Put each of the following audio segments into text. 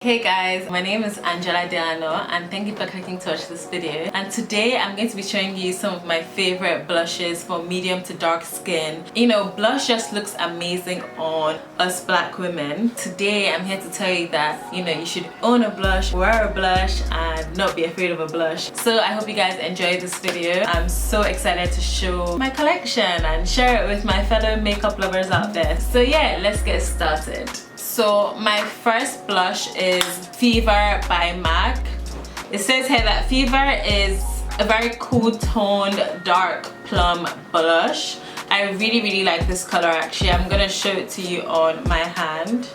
Hey guys, my name is Anjola and thank you for clicking to watch this video. And today I'm going to be showing you some of my favorite blushes for medium to dark skin. You know, blush just looks amazing on us black women. Today I'm here to tell you that, you know, you should own a blush, wear a blush, and not be afraid of a blush. So I hope you guys enjoy this video. I'm so excited to show my collection and share it with my fellow makeup lovers out there. So yeah, let's get started. So my first blush is Fever by MAC. It says here that Fever is a very cool toned dark plum blush. I really like this color actually. I'm gonna show it to you on my hand.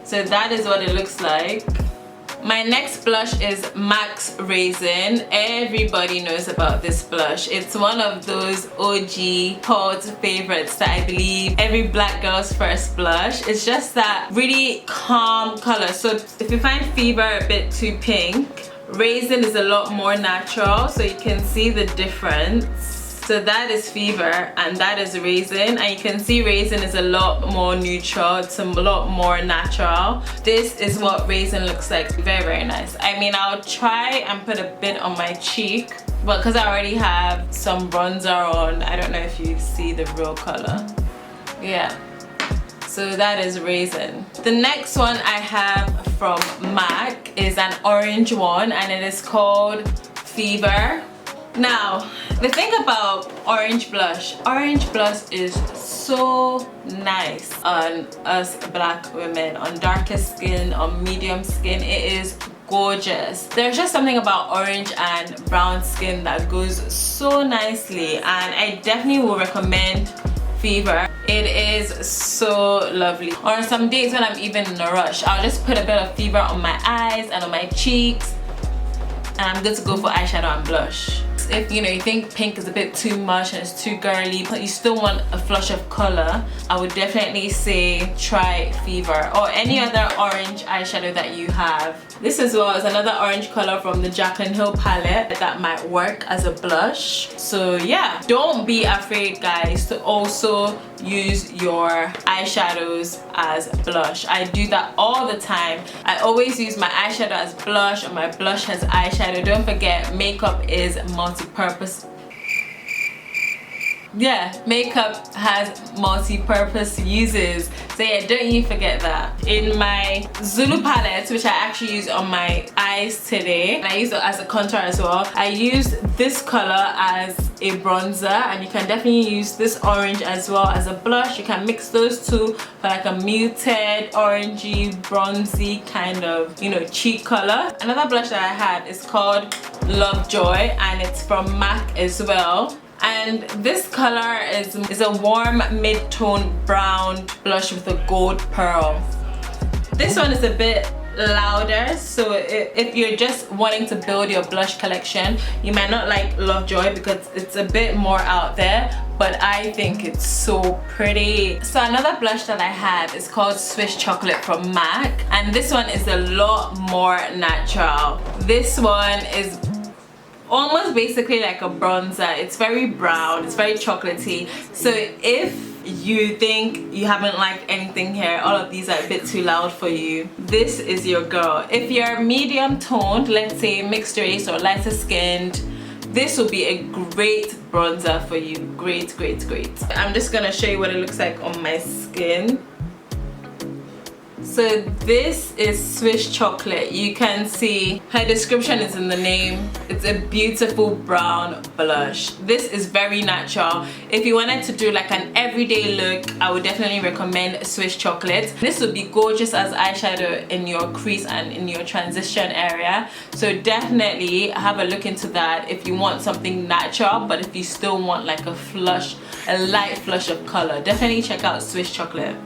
So that is what it looks like. My next blush is NYX Raizen. Everybody knows about this blush. It's one of those OG cult favorites that I believe every black girl's first blush. It's just that really calm color. So if you find Fever a bit too pink, Raisin is a lot more natural, so you can see the difference. So that is Fever and that is Raisin, and you can see Raisin is a lot more neutral, it's a lot more natural. This is what Raisin looks like. Very nice. I mean, I'll try and put a bit on my cheek, but because I already have some bronzer on, I don't know if you see the real color. Yeah, so that is Raisin. The next one I have from MAC is an orange one and it is called Fever. Now, the thing about orange blush is so nice on us black women, on darker skin, on medium skin. It is gorgeous. There's just something about orange and brown skin that goes so nicely, and I definitely will recommend Fever. It is so lovely. On some days when I'm even in a rush, I'll just put a bit of Fever on my eyes and on my cheeks, and I'm good to go for eyeshadow and blush. If you know you think pink is a bit too much and it's too girly, but you still want a flush of color, I would definitely say try Fever or any other orange eyeshadow that you have. This as well is another orange color from the Jacyln palette that might work as a blush. So yeah, don't be afraid guys to also use your eyeshadows as blush. I do that all the time. I always use my eyeshadow as blush or my blush as eyeshadow. Don't forget, makeup is multi-purpose. Yeah, makeup has multi-purpose uses. So yeah, don't you forget that. In my ZULU palette, which I actually use on my eyes today, and I use it as a contour as well, I used this color as a bronzer, and you can definitely use this orange as well as a blush. You can mix those two for like a muted, orangey, bronzy kind of, you know, cheek color. Another blush that I had is called Lovejoy, and it's from MAC as well. And this color is a warm mid-tone brown blush with a gold pearl. This one is a bit louder, so if you're just wanting to build your blush collection, you might not like Lovejoy because it's a bit more out there, but I think it's so pretty. So another blush that I have is called Swiss Chocolate from MAC, and this one is a lot more natural. This one is almost basically like a bronzer. It's very brown, it's very chocolatey. So if you think you haven't liked anything here, all of these are a bit too loud for you, this is your girl. If you're medium toned, let's say mixed race or lighter skinned, this will be a great bronzer for you. Great. I'm just gonna show you what it looks like on my skin. So this is Swiss Chocolate. You can see her description is in the name. It's a beautiful brown blush. This is very natural. If you wanted to do like an everyday look, I would definitely recommend Swiss Chocolate. This would be gorgeous as eyeshadow in your crease and in your transition area. So definitely have a look into that if you want something natural, but if you still want like a light flush of color, definitely check out Swiss Chocolate.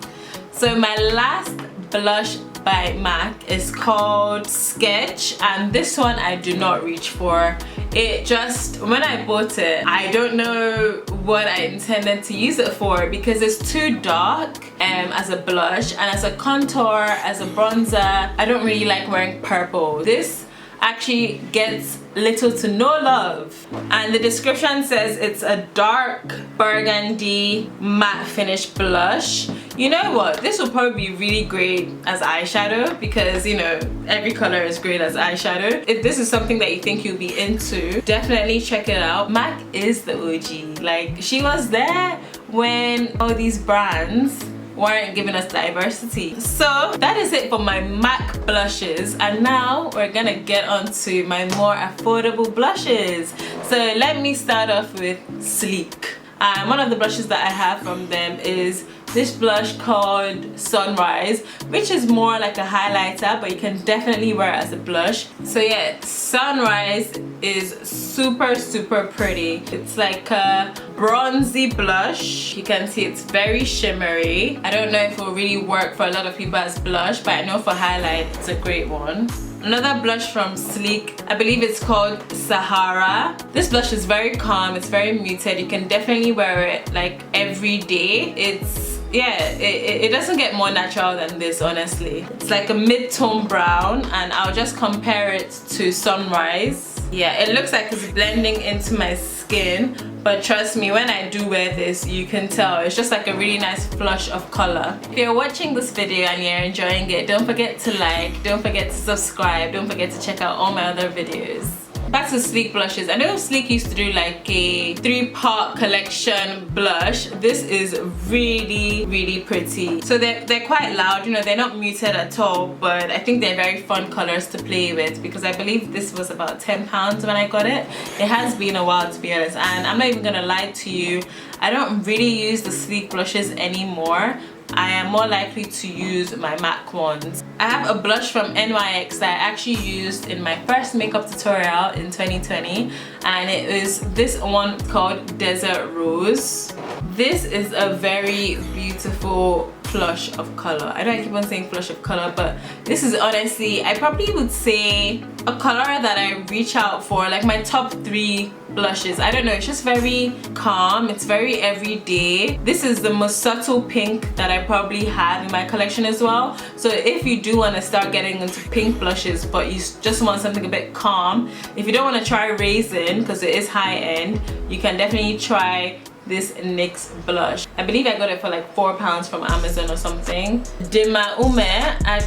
So my last blush by MAC is called Sketch, and this one I do not reach for. It just, when I bought it, I don't know what I intended to use it for because it's too dark as a blush, and as a contour, as a bronzer, I don't really like wearing purple. This actually gets little to no love. And the description says it's a dark burgundy matte finish blush. You know what, this will probably be really great as eyeshadow because, you know, every color is great as eyeshadow. If this is something that you think you'll be into, definitely check it out. MAC is the OG. Like, she was there when all these brands weren't giving us diversity. So that is it for my MAC blushes, and now we're gonna get on to my more affordable blushes. So let me start off with Sleek. One of the blushes that I have from them is this blush called Sunrise, which is more like a highlighter, but you can definitely wear it as a blush. So yeah, Sunrise is super pretty. It's like a bronzy blush. You can see it's very shimmery. I don't know if it will really work for a lot of people as blush, but I know for highlight it's a great one. Another blush from Sleek, I believe it's called Sahara. This blush is very calm, it's very muted. You can definitely wear it like every day. It doesn't get more natural than this, honestly. It's like a mid-tone brown, and I'll just compare it to Sunrise. Yeah, it looks like it's blending into my skin, but trust me, when I do wear this, you can tell it's just like a really nice flush of color. If you're watching this video and you're enjoying it, don't forget to like, don't forget to subscribe, don't forget to check out all my other videos. Back to Sleek blushes. I know Sleek used to do like a 3-part collection blush. This is really pretty. So they're quite loud, you know, they're not muted at all, but I think they're very fun colors to play with because I believe this was about £10 when I got it. It has been a while, to be honest, and I'm not even gonna lie to you, I don't really use the Sleek blushes anymore. I am more likely to use my MAC ones. I have a blush from NYX that I actually used in my first makeup tutorial in 2020, and it is this one called Desert Rose. This is a very beautiful flush of color. I know I keep on saying flush of color, but this is honestly, I probably would say a color that I reach out for, like my top 3 blushes. I don't know, it's just very calm, it's very everyday. This is the most subtle pink that I probably have in my collection as well. So if you do want to start getting into pink blushes but you just want something a bit calm, if you don't want to try Raisin because it is high end, you can definitely try this NYX blush. I believe I got it for like £4 from Amazon or something. Dima Ume,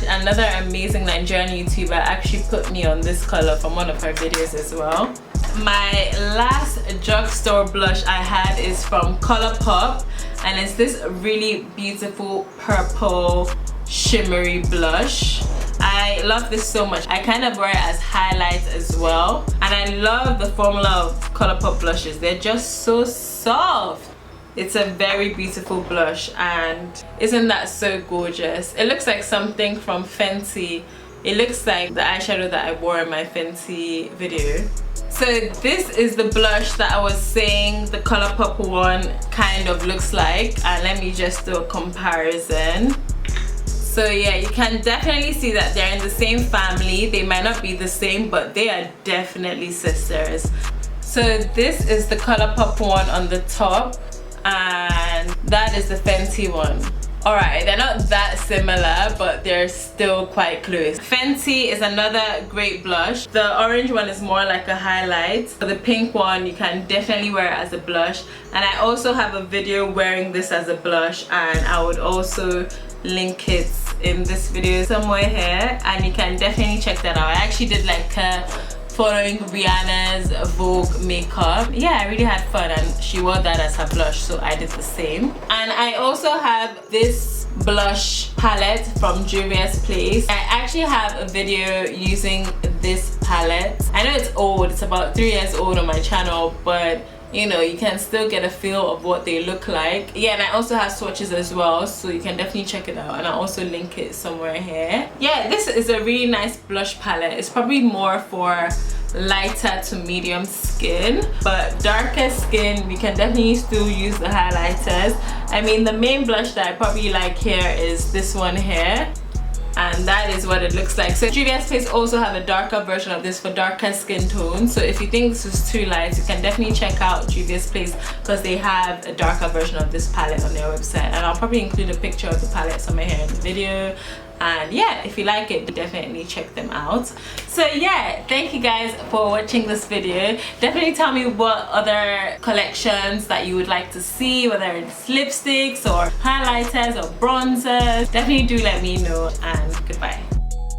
another amazing Nigerian YouTuber, actually put me on this color from one of her videos as well. My last drugstore blush I had is from Colourpop, and it's this really beautiful purple shimmery blush. I love this so much. I kind of wear it as highlight as well, and I love the formula of Colourpop blushes. They're just so soft. It's a very beautiful blush, and isn't that so gorgeous? It looks like something from Fenty. It looks like the eyeshadow that I wore in my Fenty video. So this is the blush that I was saying the Colourpop one kind of looks like, and let me just do a comparison. So yeah, you can definitely see that they're in the same family. They might not be the same, but they are definitely sisters. So this is the Colourpop one on the top, and that is the Fenty one. Alright, they're not that similar, but they're still quite close. Fenty is another great blush. The orange one is more like a highlight. The pink one, you can definitely wear it as a blush. And I also have a video wearing this as a blush, and I would also link it in this video somewhere here, and you can definitely check that out. I actually did like following Rihanna's Vogue makeup. Yeah, I really had fun, and she wore that as her blush, so I did the same. And I also have this blush palette from Juvia's Place. I actually have a video using this palette. I know it's old, it's about 3 years old on my channel, but you know, you can still get a feel of what they look like. Yeah, and I also have swatches as well, so you can definitely check it out, and I'll also link it somewhere here. Yeah, this is a really nice blush palette. It's probably more for lighter to medium skin, but darker skin, we can definitely still use the highlighters. I mean, the main blush that I probably like here is this one here, and that is what it looks like. So Juvia's Place also have a darker version of this for darker skin tones, so if you think this is too light, you can definitely check out Juvia's Place because they have a darker version of this palette on their website, and I'll probably include a picture of the palette somewhere here in the video. and yeah, if you like it, definitely check them out. So yeah, thank you guys for watching this video. Definitely tell me what other collections that you would like to see, whether it's lipsticks or highlighters or bronzers. Definitely do let me know, and goodbye.